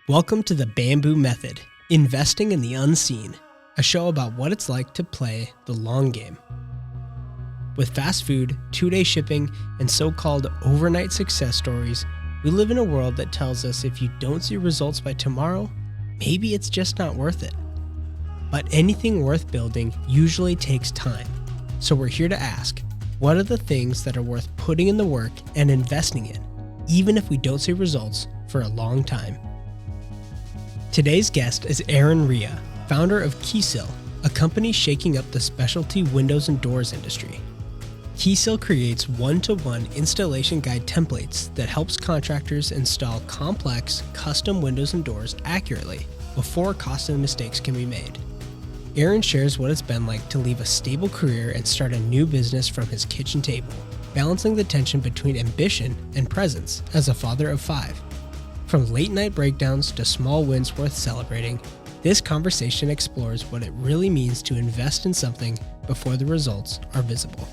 Welcome to the Bamboo Method, Investing in the Unseen, a show about what it's like to play the long game. With fast food, 2-day shipping, and so-called overnight success stories, we live in a world that tells us if you don't see results by tomorrow, maybe it's just not worth it. But anything worth building usually takes time. So we're here to ask, what are the things that are worth putting in the work and investing in, even if we don't see results for a long time? Today's guest is Aaron Reay, founder of KeySill, a company shaking up the specialty windows and doors industry. KeySill creates one-to-one installation guide templates that helps contractors install complex, custom windows and doors accurately before costly mistakes can be made. Aaron shares what it's been like to leave a stable career and start a new business from his kitchen table, balancing the tension between ambition and presence as a father of 5. From late-night breakdowns to small wins worth celebrating, this conversation explores what it really means to invest in something before the results are visible.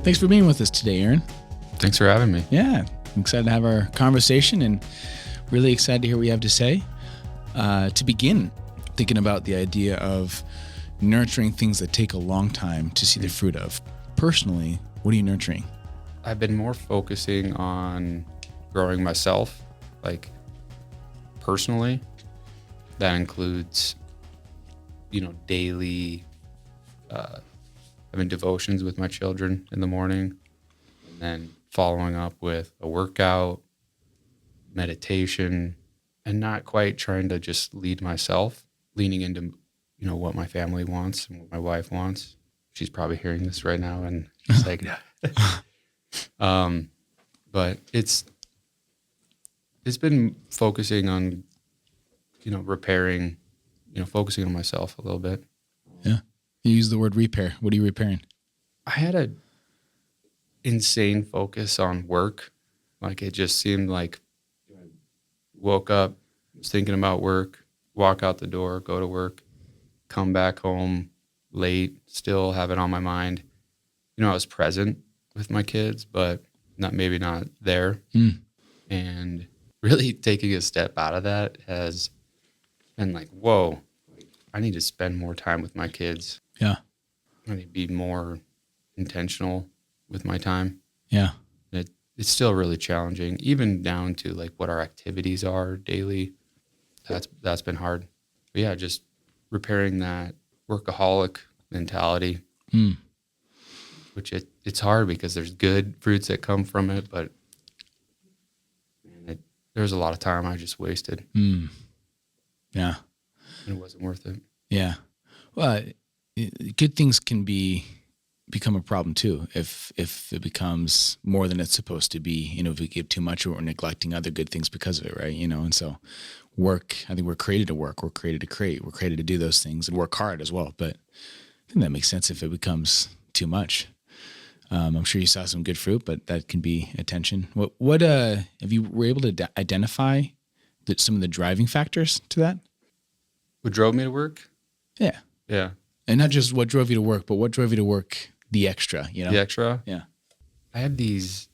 Thanks for being with us today, Aaron. Thanks for having me. Yeah, I'm excited to have our conversation and really excited to hear what you have to say. To begin, thinking about the idea of nurturing things that take a long time to see the fruit of. Personally, what are you nurturing? I've been more focusing on growing myself, like personally. That includes, daily having devotions with my children in the morning, and then following up with a workout, meditation, and not quite trying to just lead myself, leaning into, what my family wants and what my wife wants. She's probably hearing this right now and she's like, but it's been focusing on, repairing, focusing on myself a little bit. Yeah. You use the word repair. What are you repairing? I had a insane focus on work. Like it just seemed like woke up, was thinking about work, walk out the door, go to work, come back home late, still have it on my mind. I was present with my kids, but maybe not there. And really taking a step out of that has been like, whoa, I need to spend more time with my kids. Yeah. I need to be more intentional with my time. Yeah. It's still really challenging, even down to like what our activities are daily. That's been hard. But yeah, just repairing that workaholic mentality, which it's hard because there's good fruits that come from it, but there's a lot of time I just wasted. Yeah. And it wasn't worth it. Yeah. Well, good things can become a problem too if it becomes more than it's supposed to be. If we give too much or we're neglecting other good things because of it, right? And so work, I think we're created to work, we're created to create, we're created to do those things and work hard as well. But I think that makes sense if it becomes too much. I'm sure you saw some good fruit, but that can be a tension. What have you were able to identify some of the driving factors to that? What drove me to work? Yeah. Yeah. And not just what drove you to work, but what drove you to work the extra, The extra? Yeah. I have these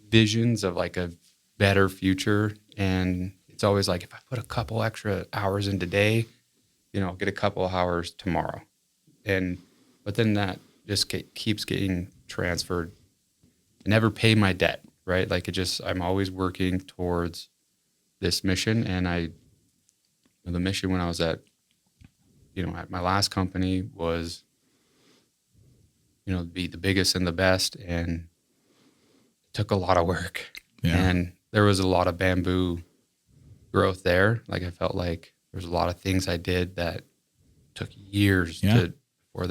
visions of like a better future, and it's always like if I put a couple extra hours in today, I'll get a couple of hours tomorrow. But then that just keeps getting transferred. I never pay my debt, right? Like I'm always working towards this mission. And the mission when I was at my last company was, be the biggest and the best. And it took a lot of work. Yeah. And there was a lot of bamboo growth there. Like I felt like there's a lot of things I did that took years before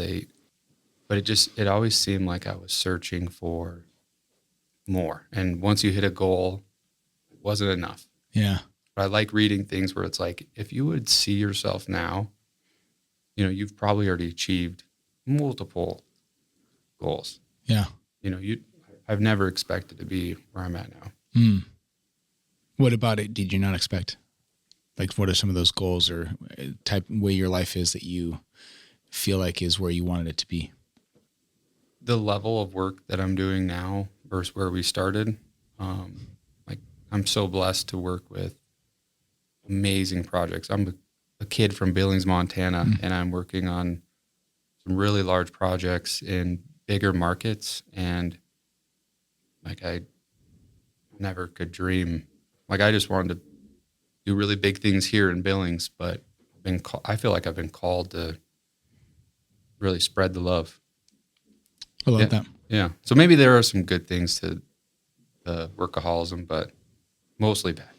but it always seemed like I was searching for more. And once you hit a goal, it wasn't enough. Yeah. But I like reading things where it's like, if you would see yourself now, you've probably already achieved multiple goals. Yeah. I've never expected to be where I'm at now. What about it did you not expect? Like, what are some of those goals or way your life is that you feel like is where you wanted it to be? The level of work that I'm doing now versus where we started, like I'm so blessed to work with amazing projects. I'm a kid from Billings, Montana, and I'm working on some really large projects in bigger markets. And like I never could dream. Like I just wanted to do really big things here in Billings, but I feel like I've been called to really spread the love. I love that. Yeah. So maybe there are some good things to the workaholism, but mostly bad.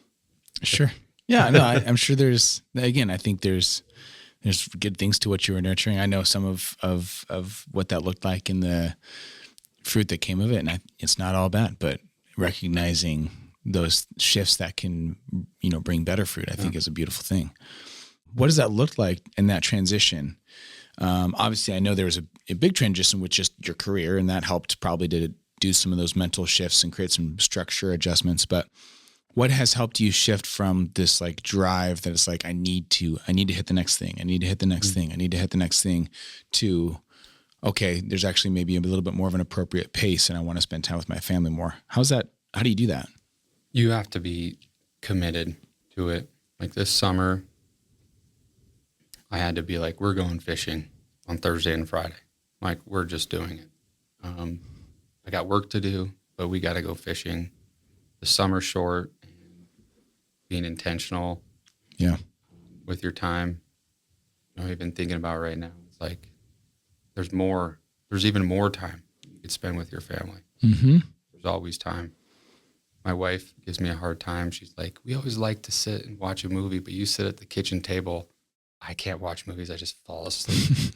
Sure. Yeah, no, I'm sure I think there's good things to what you were nurturing. I know some of what that looked like in the fruit that came of it. And it's not all bad, but recognizing those shifts that can, bring better fruit, I think is a beautiful thing. What does that look like in that transition? Obviously I know there was a big transition with just your career, and that helped probably to do some of those mental shifts and create some structure adjustments, but what has helped you shift from this like drive that it's like, I need to hit the next thing. I need to hit the next thing. I need to hit the next thing to, okay, there's actually maybe a little bit more of an appropriate pace and I want to spend time with my family more. How do you do that? You have to be committed to it. Like this summer, I had to be like, we're going fishing on Thursday and Friday. Like we're just doing it. I got work to do, but we got to go fishing. The summer's short. Being intentional with your time. I've been thinking about right now, it's like there's even more time you could spend with your family. Mm-hmm. There's always time. My wife gives me a hard time. She's like, we always like to sit and watch a movie, but you sit at the kitchen table. I can't watch movies. I just fall asleep.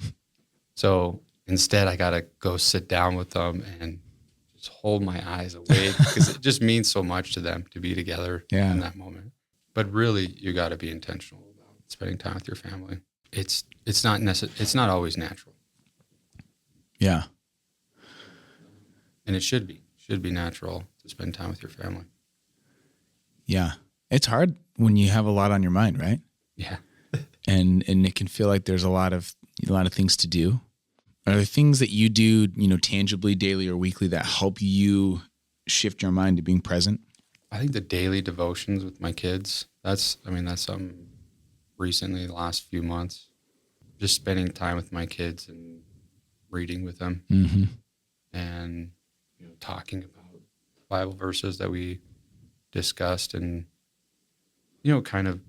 So instead I got to go sit down with them and just hold my eyes awake because it just means so much to them to be together in that moment. But really, you got to be intentional about spending time with your family. It's not always natural. Yeah. And it should be natural to spend time with your family. Yeah. It's hard when you have a lot on your mind, right? Yeah. and it can feel like there's a lot of things to do. Are there things that you do, tangibly, daily or weekly that help you shift your mind to being present? I think the daily devotions with my kids, that's something recently, the last few months, just spending time with my kids and reading with them and, talking about Bible verses that we discussed and, kind of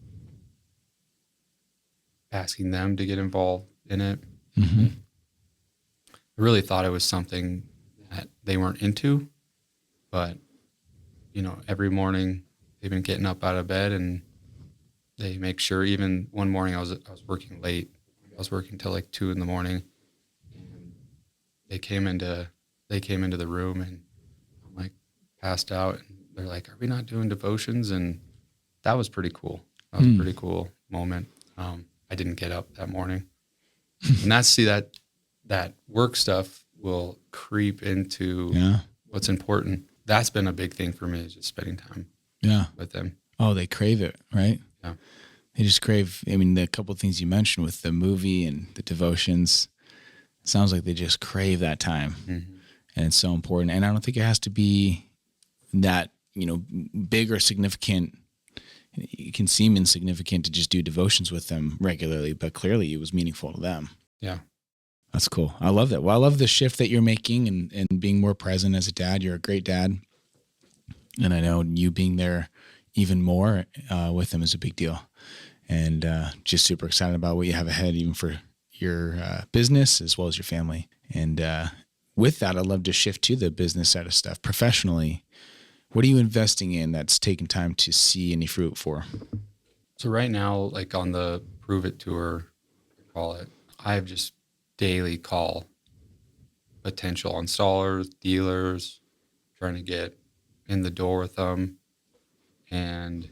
asking them to get involved in it. Mm-hmm. I really thought it was something that they weren't into, but every morning they've been getting up out of bed and they make sure. Even one morning I was working late. I was working till like 2 a.m. and they came into the room and I'm like passed out and they're like, "Are we not doing devotions?" And that was pretty cool. That was a pretty cool moment. I didn't get up that morning, and that work stuff will creep into what's important. That's been a big thing for me, is just spending time with them. Oh, they crave it, right? Yeah. They just crave, the couple of things you mentioned with the movie and the devotions, it sounds like they just crave that time. Mm-hmm. And it's so important. And I don't think it has to be that, big or significant. It can seem insignificant to just do devotions with them regularly, but clearly it was meaningful to them. Yeah. That's cool. I love that. Well, I love the shift that you're making and being more present as a dad. You're a great dad. And I know you being there even more with them is a big deal. And just super excited about what you have ahead, even for your business as well as your family. And with that, I'd love to shift to the business side of stuff. Professionally, what are you investing in that's taken time to see any fruit for? So right now, like on the Prove It Tour, I call it, I have just daily call potential installers, dealers, trying to get in the door with them. And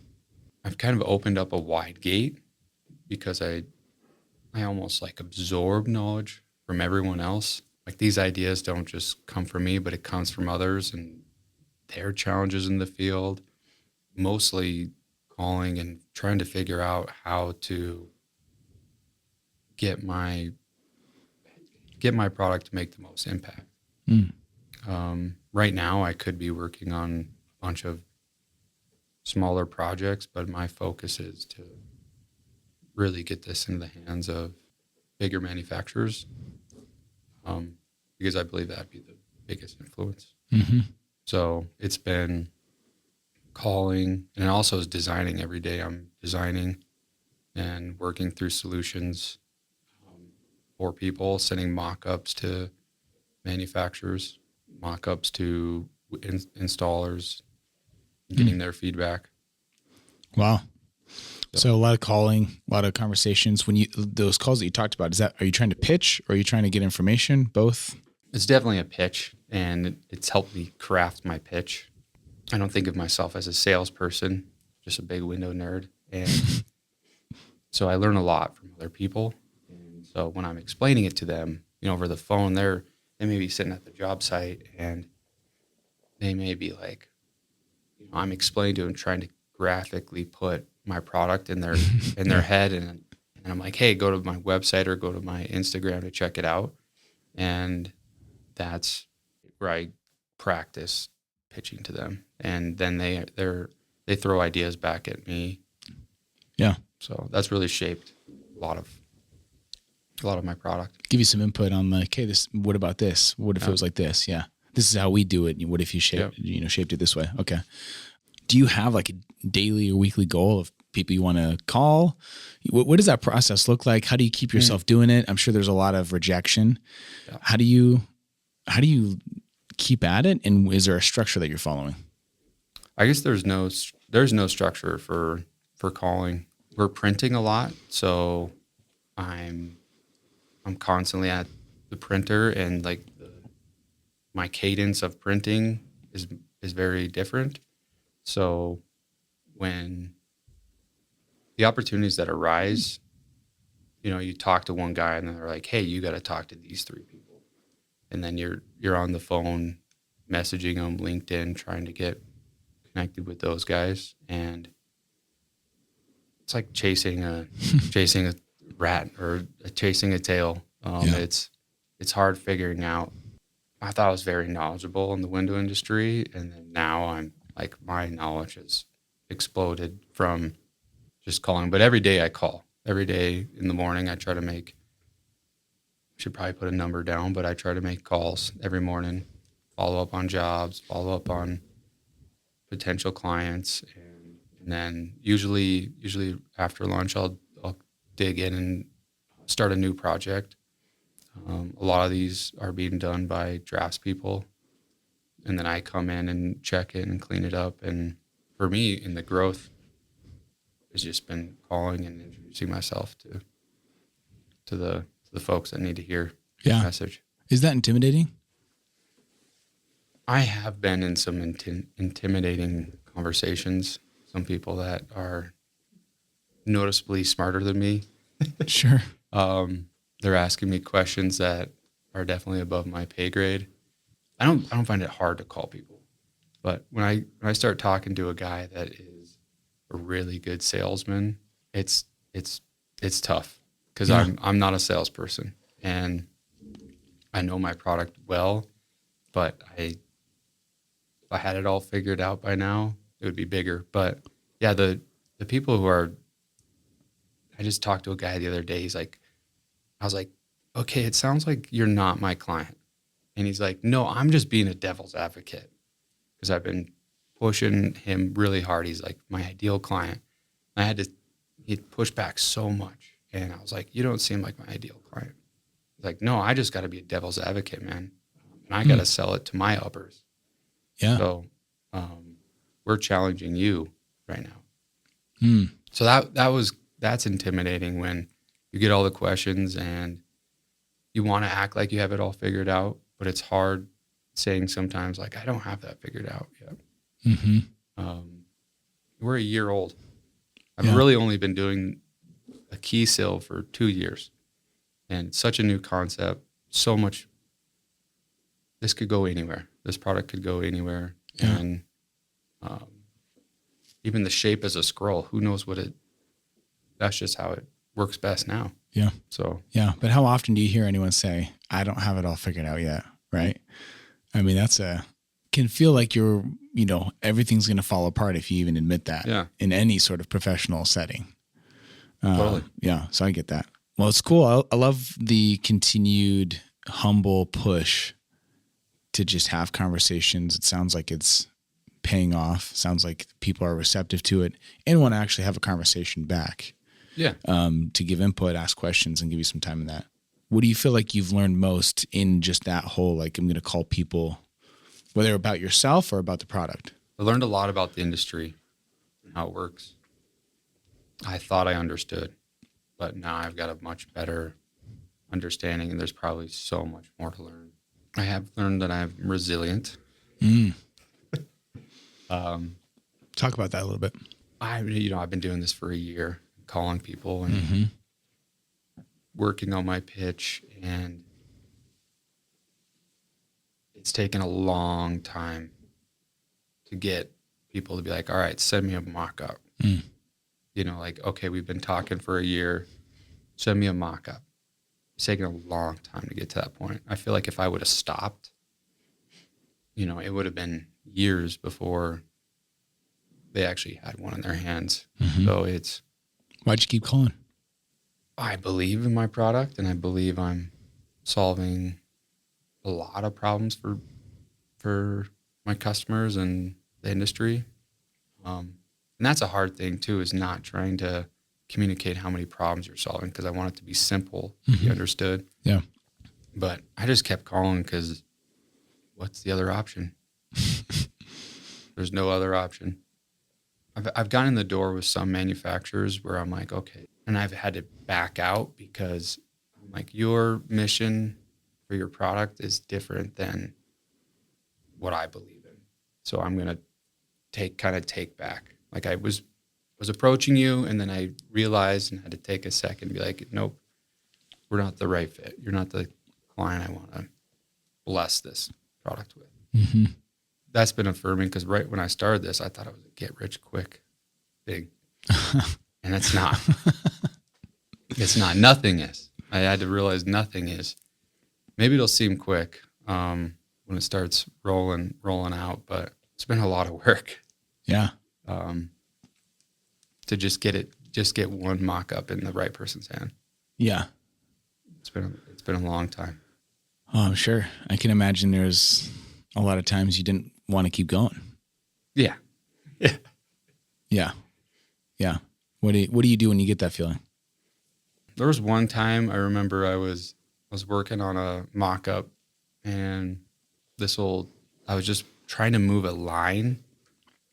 I've kind of opened up a wide gate because I almost like absorb knowledge from everyone else. Like these ideas don't just come from me, but it comes from others and their challenges in the field, mostly calling and trying to figure out how to get my product to make the most impact. Right now, I could be working on a bunch of smaller projects, but my focus is to really get this into the hands of bigger manufacturers, because I believe that'd be the biggest influence. Mm-hmm. So it's been calling, and also is designing every day. I'm designing and working through solutions for people, sending mock-ups to manufacturers, mock-ups to installers, getting their feedback. Wow. So a lot of calling, a lot of conversations. When those calls that you talked about, are you trying to pitch or are you trying to get information? Both? It's definitely a pitch, and it's helped me craft my pitch. I don't think of myself as a salesperson, just a big window nerd. And so I learn a lot from other people. And so when I'm explaining it to them, over the phone, they may be sitting at the job site and they may be like, I'm explaining to them, trying to graphically put my product in their head, and I'm like, hey, go to my website or go to my Instagram to check it out. And that's where I practice pitching to them, and then they throw ideas back at me. Yeah. So that's really shaped a lot of my product. Give you some input on like, hey, what about this? What if it was like this? Yeah. This is how we do it. What if you shaped it this way? Okay. Do you have like a daily or weekly goal of people you want to call? What does that process look like? How do you keep yourself doing it? I'm sure there's a lot of rejection. Yeah. How do you keep at it? And is there a structure that you're following? I guess there's no structure for calling. We're printing a lot, so I'm constantly at the printer, and like my cadence of printing is very different. So when the opportunities that arise, you talk to one guy and then they're like, hey, you got to talk to these 3 people. And then you're on the phone messaging them, LinkedIn, trying to get connected with those guys. And it's like chasing a rat or chasing a tail. It's hard figuring out. I thought I was very knowledgeable in the window industry, and then now I'm like, my knowledge has exploded from just calling. But every day I call. Every day in the morning I try to should probably put a number down, but I try to make calls every morning, follow up on jobs, follow up on potential clients, and then usually after lunch I'll dig in and start a new project. A lot of these are being done by draftspeople, and then I come in and check it and clean it up. And for me, in the growth, has just been calling and introducing myself to the folks that need to hear the message. Is that intimidating? I have been in some intimidating conversations. Some people that are noticeably smarter than me. Sure. They're asking me questions that are definitely above my pay grade. I don't find it hard to call people, but when I start talking to a guy that is a really good salesman, it's tough, because I'm not a salesperson, and I know my product well, but if I had it all figured out by now, it would be bigger. But yeah, the people who are, I just talked to a guy the other day. I was like, okay, it sounds like you're not my client. And he's like, no, I'm just being a devil's advocate, because I've been pushing him really hard. He's like my ideal client. He'd push back so much. And I was like, you don't seem like my ideal client. He's like, no, I just got to be a devil's advocate, man. And I got to sell it to my uppers. Yeah. So we're challenging you right now. So that's intimidating when you get all the questions and you want to act like you have it all figured out, but it's hard saying sometimes, like, I don't have that figured out yet. Mm-hmm. We're a year old. I've really only been doing a KeySill for 2 years, and it's such a new concept. So much. This could go anywhere. This product could go anywhere. Yeah. And even the shape as a scroll, who knows that's just how it works best now. Yeah. So, yeah. But how often do you hear anyone say, I don't have it all figured out yet? Right. I mean, that's a can feel like you're, everything's going to fall apart if you even admit that in any sort of professional setting. Totally. Yeah. So I get that. Well, it's cool. I love the continued humble push to just have conversations. It sounds like it's paying off. Sounds like people are receptive to it and want to actually have a conversation back. Yeah. To give input, ask questions, and give you some time in that. What do you feel like you've learned most in just that whole, like, I'm going to call people, whether about yourself or about the product? I learned a lot about the industry and how it works. I thought I understood, but now I've got a much better understanding, and there's probably so much more to learn. I have learned that I'm resilient. Talk about that a little bit. I've been doing this for a year, calling people and working on my pitch, and it's taken a long time to get people to be like, all right, send me a mock-up. Okay, we've been talking for a year. Send me a mock-up. It's taken a long time to get to that point. I feel like if I would have stopped, it would have been years before they actually had one in their hands. So Why'd you keep calling? I believe in my product, and I believe I'm solving a lot of problems for my customers and the industry. And that's a hard thing too, is not trying to communicate how many problems you're solving, because I want it to be simple, to be understood. Yeah. But I just kept calling because what's the other option? There's no other option. I've gotten in the door with some manufacturers where I'm like, okay, and I've had to back out because I'm like, your mission for your product is different than what I believe in. So I'm going to take back. Like, I was approaching you, and then I realized and had to take a second and be like, nope, we're not the right fit. You're not the client I want to bless this product with. That's been affirming, because right when I started this, I thought it was a get rich quick thing. And it's not. It's not. Nothing is. I had to realize nothing is. Maybe it'll seem quick when it starts rolling out, but it's been a lot of work. Yeah. To just get one mock-up in the right person's hand. Yeah. It's been a long time. Oh, I'm sure. I can imagine there's a lot of times you didn't want to keep going. Yeah. Yeah. Yeah. Yeah. What do you do when you get that feeling? There was one time I remember I was working on a mock-up, and I was just trying to move a line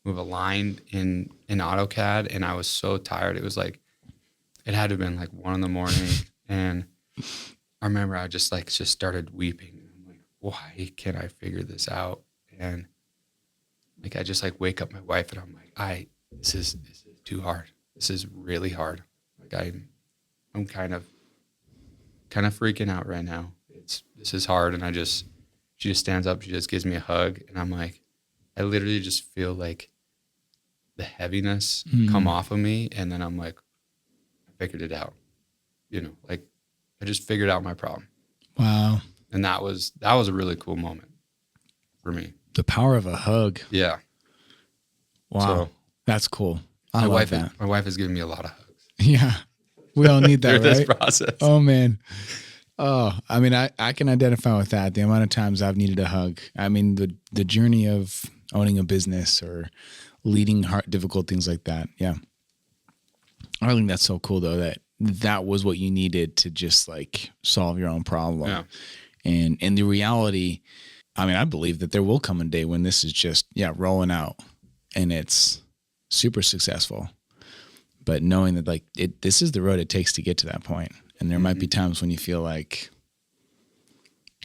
in AutoCAD, and I was so tired. It was like, it had to have been like 1 a.m. And I remember I just started weeping. I'm like, why can't I figure this out? And like, I just wake up my wife, and I'm like, this is too hard. This is really hard. Like, I'm kind of freaking out right now. This is hard. And she just stands up. She just gives me a hug. And I'm like, I literally just feel like the heaviness come off of me. And then I'm like, I figured it out. Like, I just figured out my problem. Wow. And that was a really cool moment for me. The power of a hug. Yeah. Wow. So, that's cool. I love that. My wife has given me a lot of hugs. Yeah. We all need that, through right? this process. Oh, man. Oh, I mean, I can identify with that. The amount of times I've needed a hug. I mean, the journey of owning a business or leading difficult things like that. Yeah. I think that's so cool, though, that was what you needed to just solve your own problem. Yeah. And the reality, I mean, I believe that there will come a day when this is just, rolling out and it's super successful. But knowing that this is the road it takes to get to that point. And there might be times when you feel like,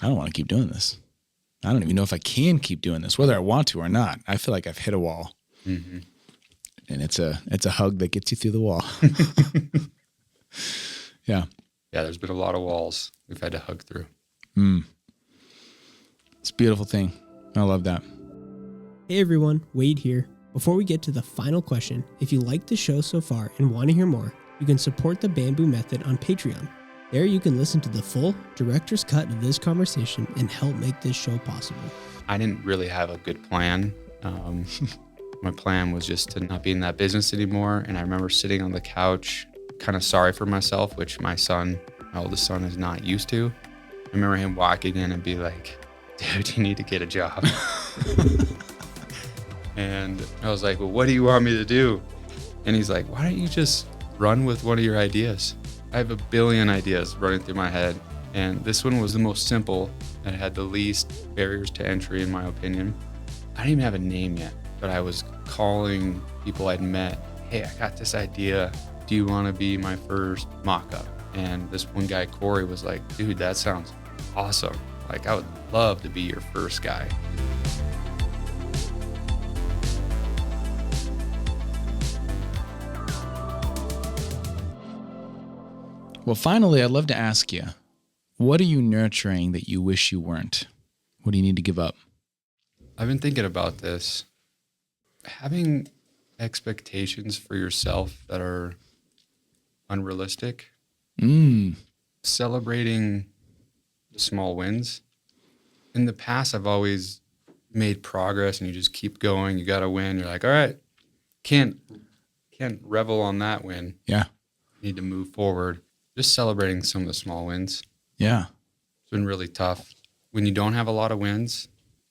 I don't want to keep doing this. I don't even know if I can keep doing this, whether I want to or not. I feel like I've hit a wall. And it's a hug that gets you through the wall. Yeah. Yeah, there's been a lot of walls we've had to hug through. It's a beautiful thing. I love that. Hey everyone, Wade here. Before we get to the final question, if you like the show so far and want to hear more, you can support the Bamboo Method on Patreon. There you can listen to the full director's cut of this conversation and help make this show possible. I didn't really have a good plan. My plan was just to not be in that business anymore. And I remember sitting on the couch, kind of sorry for myself, which my oldest son is not used to. I remember him walking in and be like, dude, you need to get a job. And I was like, well, what do you want me to do? And he's like, why don't you just run with one of your ideas? I have a billion ideas running through my head. And this one was the most simple and had the least barriers to entry, in my opinion. I didn't even have a name yet, but I was calling people I'd met. Hey, I got this idea. Do you want to be my first mock-up? And this one guy, Corey, was like, dude, that sounds awesome. Like, I would love to be your first guy. Well, finally, I'd love to ask you, what are you nurturing that you wish you weren't? What do you need to give up? I've been thinking about this. Having expectations for yourself that are unrealistic. Celebrating the small wins. In the past, I've always made progress and you just keep going. You got to win. You're like, all right, can't revel on that win. Yeah. You need to move forward. Just celebrating some of the small wins. Yeah. It's been really tough. When you don't have a lot of wins,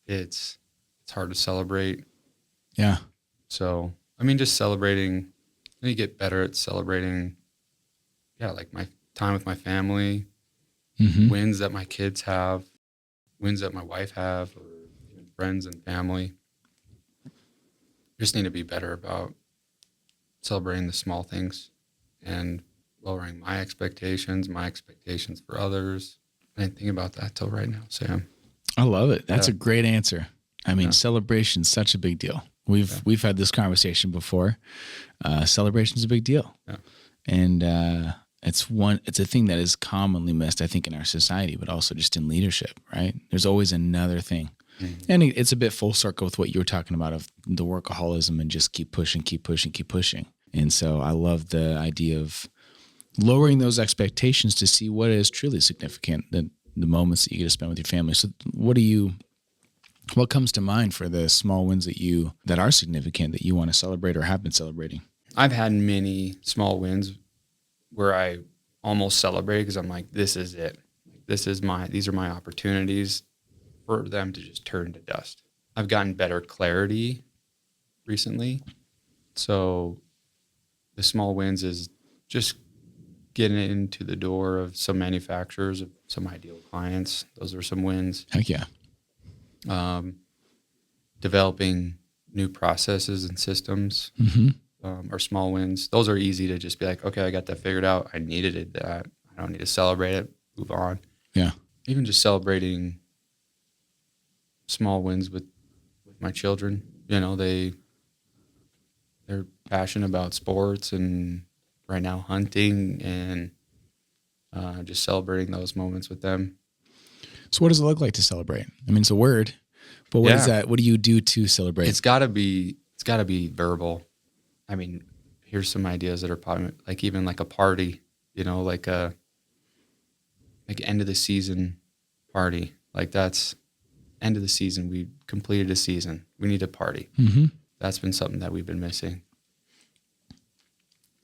it's hard to celebrate. Yeah. So, I mean, just celebrating. Then you get better at celebrating, like my time with my family, wins that my kids have, wins that my wife have, or even friends and family. Just need to be better about celebrating the small things and lowering my expectations for others. I didn't think about that till right now, Sam. I love it. That's a great answer. I mean, celebration's such a big deal. We've had this conversation before. Celebration's a big deal. Yeah. And it's a thing that is commonly missed, I think, in our society, but also just in leadership, right? There's always another thing. Mm-hmm. And it's a bit full circle with what you were talking about of the workaholism and just keep pushing. And so I love the idea of lowering those expectations to see what is truly significant, the moments that you get to spend with your family. So what comes to mind for the small wins that are significant that you want to celebrate or have been celebrating? I've had many small wins where I almost celebrate because I'm like, this is it. These are my opportunities for them to just turn to dust. I've gotten better clarity recently. So the small wins is just getting into the door of some manufacturers, of some ideal clients. Those are some wins. Heck yeah. Developing new processes and systems are small wins. Those are easy to just be like, okay, I got that figured out. I needed that. I don't need to celebrate it. Move on. Yeah. Even just celebrating small wins with my children. They're passionate about sports and right now hunting, and just celebrating those moments with them. So what does it look like to celebrate? I mean, it's a word, but what is that? What do you do to celebrate? It's gotta be verbal. I mean, here's some ideas that are probably like even like a party, like end of the season party. Like that's end of the season. We completed a season. We need a party. Mm-hmm. That's been something that we've been missing.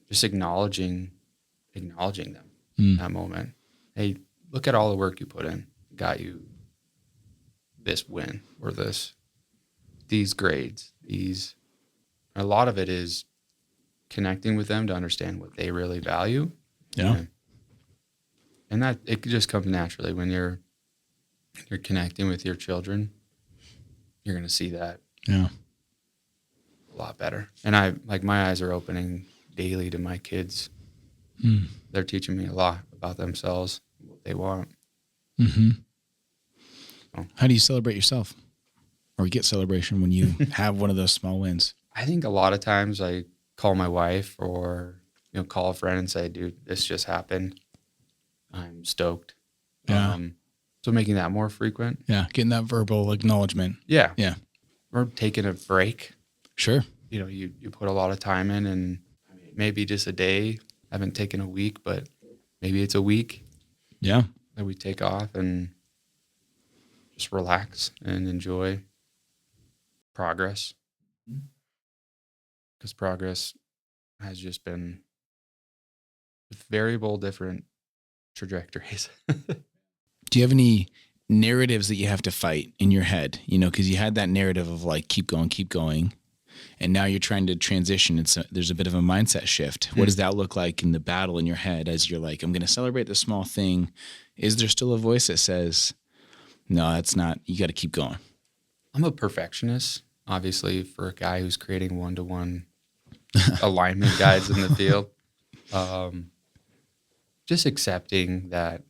Just acknowledging them in that moment. Hey, look at all the work you put in. Got you this win or these grades. A lot of it is connecting with them to understand what they really value. Yeah. And that it just comes naturally when you're connecting with your children. You're going to see that. Yeah. A lot better. And my eyes are opening daily to my kids. They're teaching me a lot about themselves, what they want. Mm-hmm. So, how do you celebrate yourself or get celebration when you have one of those small wins? I think a lot of times I call my wife or call a friend and say, dude, this just happened. I'm stoked. Yeah. So making that more frequent. Yeah. Getting that verbal acknowledgement. Yeah. Yeah. Or taking a break. Sure. You put a lot of time in, and maybe just a day. I haven't taken a week, but maybe it's a week. Yeah. that we take off and just relax and enjoy progress. Because progress has just been with variable different trajectories. Do you have any narratives that you have to fight in your head? You know, because you had that narrative of like, keep going. And now you're trying to transition. There's a bit of a mindset shift. What does that look like in the battle in your head as you're like, I'm going to celebrate the small thing? Is there still a voice that says, no, that's not, you got to keep going? I'm a perfectionist, obviously, for a guy who's creating one-to-one alignment guides in the field. Just accepting that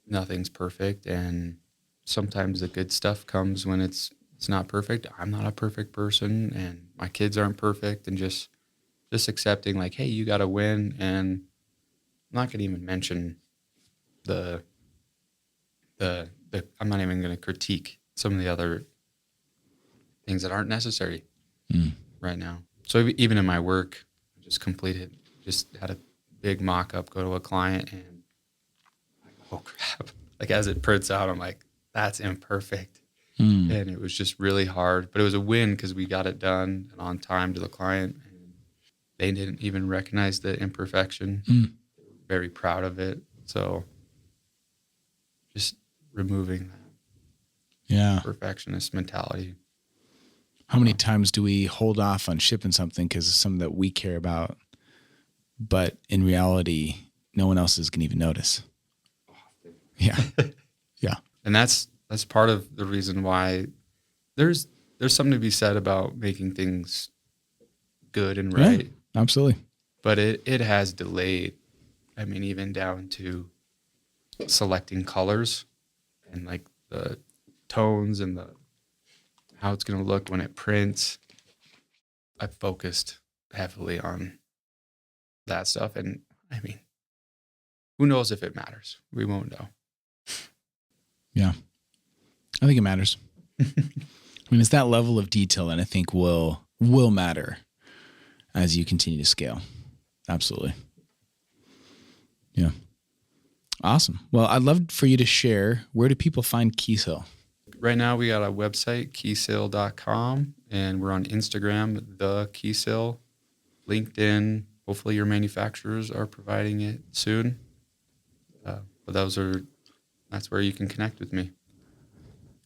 nothing's perfect, and sometimes the good stuff comes when it's not perfect. I'm not a perfect person, and my kids aren't perfect, and just accepting like, hey, you got to win. And I'm not going to even mention the I'm not even going to critique some of the other things that aren't necessary right now. So even in my work, I just had a big mock-up go to a client, and oh crap, like as it prints out, I'm like, that's imperfect. And it was just really hard, but it was a win because we got it done and on time to the client. And they didn't even recognize the imperfection. Very proud of it. So just removing that perfectionist mentality. How many times do we hold off on shipping something because it's something that we care about, but in reality, no one else is going to even notice? Yeah. Yeah. And that's part of the reason why there's something to be said about making things good and right. Yeah, absolutely. But it has delayed. I mean, even down to selecting colors and like the tones and how it's going to look when it prints. I've focused heavily on that stuff. And I mean, who knows if it matters? We won't know. Yeah. I think it matters. I mean, it's that level of detail that I think will matter as you continue to scale. Absolutely. Yeah. Awesome. Well, I'd love for you to share, where do people find KeySill? Right now we got a website, KeySill.com, and we're on Instagram, the KeySill, LinkedIn. Hopefully your manufacturers are providing it soon. But that's where you can connect with me.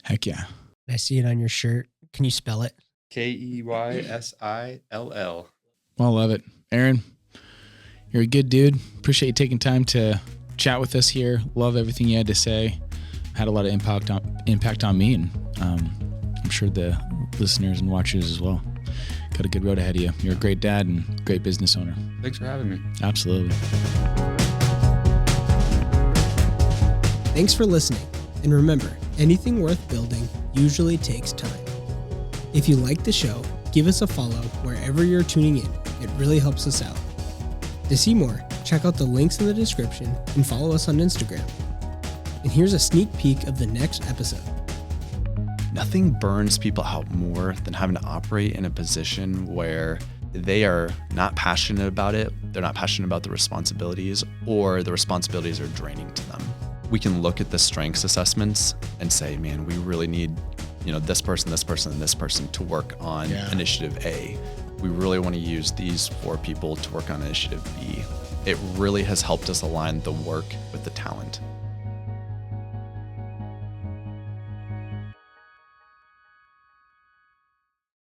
Heck yeah. I see it on your shirt. Can you spell it? KeySill. Well, I love it. Aaron, you're a good dude. Appreciate you taking time to chat with us here. Love everything you had to say. Had a lot of impact on me, and I'm sure the listeners and watchers as well. Got a good road ahead of you. You're a great dad and great business owner. Thanks for having me. Absolutely. Thanks for listening. And remember, anything worth building usually takes time. If you like the show, give us a follow wherever you're tuning in. It really helps us out. To see more, check out the links in the description and follow us on Instagram. And here's a sneak peek of the next episode. Nothing burns people out more than having to operate in a position where they are not passionate about it, they're not passionate about the responsibilities, or the responsibilities are draining to them. We can look at the strengths assessments and say, man, we really need, this person, and this person to work on initiative A. We really want to use these 4 people to work on initiative B. It really has helped us align the work with the talent.